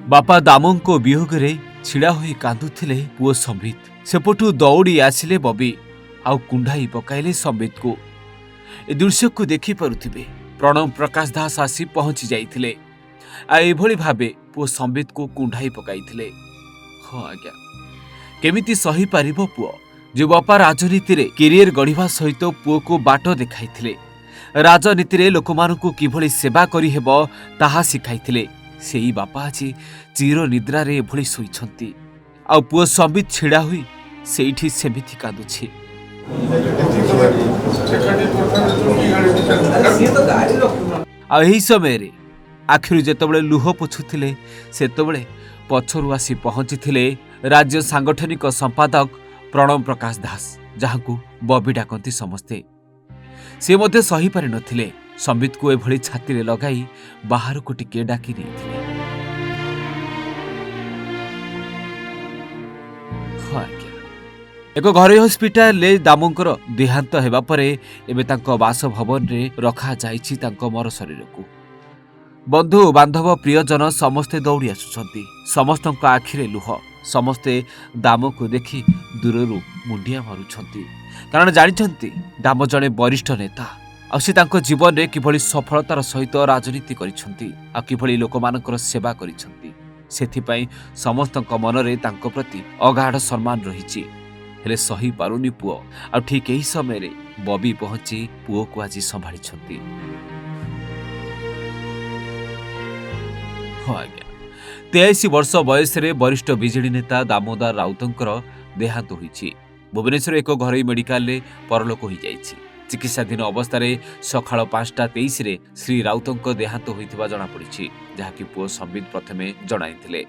बापा दामों वियोगे छिड़ा होई कांदुथिले पुओ संबित। सेपटू दौड़ी आसिले बबी आउ कुंडाई पकाइले संबित को। ए दृश्य को देखि पारुथिबे प्रणव प्रकाश दास आसी पहुंची जाइथिले आ एभली भाबे पुओ संबित को कुंडाई पकाइथिले। हाँ आज्ञा, केमिति सही पारिबो पुओ जे बापा राजनीति रे कैरियर गढ़िबा सहित पुओ को बाट देखाइथिले। राजनीति रे लोकमानकु किभली सेवा करि हेबो ताहा सिखाइथिले। सेही बापा आज चिर निद्रा रे एभली सोइछंती आ पुओ संबित छिड़ा होई सेठी सेमिति कांदुछि। आ एही समय रे आखिरु जेतबेले लुह पोछुथिले सेतबेले पछरु आसी पहुंचीथिले राज्य सांगठनिक संपादक प्रणव प्रकाश दास, जहांकु बबी डाकंती समस्ते। से मध्य सही पारि नथिले संबित को एभली छाती रे लगाई बाहर को टिके डाकी नेथिले। हाँ आज्ञा, एक घरोई हस्पिटाल ले दामोंकर देहांत हेबा परे एबे तांको बासभवन रे रखा जाइछि तांको मर शरीर को। बंधु बांधव प्रियजन समस्ते दौड़ी आसुछंती। समस्तଙ୍କ आखिरे लुह। समस्ते दाम को देखि दूररू मुंडिया मारुछंती, कारण जानिछंती दाम जणे वरिष्ठ नेता आ से तांको जीवन रे किभली सफलतार सहित राजनीति करिछंती आ किभली लोकमानकर सेवा करिछंती। सेथिपई समस्तଙ୍କ मनरे तांको प्रति अगाढ सम्मान रहिछि। हेले सही पारुनी पुओ आ ठीक एही समय रे बबी पहुंची पुओ को आज संभाळिछंती। हाँ आज्ञा, 83 वर्ष बयस रे वरिष्ठ बिजेडी नेता दामोदर राउतंकर देहांत होईछि। भुवनेश्वर एक घरोई मेडिकल रे परलोक होई जाइछि। चिकित्साधीन अवस्था सकाळ 5:23 रे श्री राउतंक देहांत होइथिबा जणा पड़िछि, जहाँकि पुओ संबित प्रथमे जणाइथिले।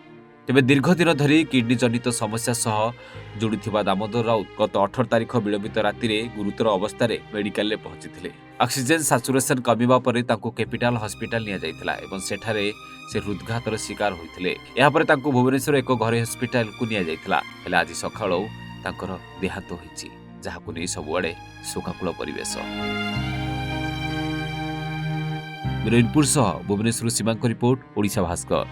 तेबे दीर्घ दिन धरी किडनी जनित समस्या सह जोड़िथिबा दामोदर राउत गत 18 तारिख विलंबित राति रे गुरुतर अवस्था रे मेडिकल रे पहुंचीथिले। ऑक्सीजन सैचुरेशन कमिबा परे तांको कैपिटल हॉस्पिटल निया जाइथिला एवं सेठारे से हृदघातर शिकार होइथिले। या परे तांको भुवनेश्वर एक घरे हॉस्पिटल को निया जाइथिला। हेले आज सकाळो तांकर देहांत होइछि, जाहाकु नै सबुआडे शोकाकुल परिवेश। मीरपुर सह भुवनेश्वर सीमांक रिपोर्ट, ओडिशा भास्कर।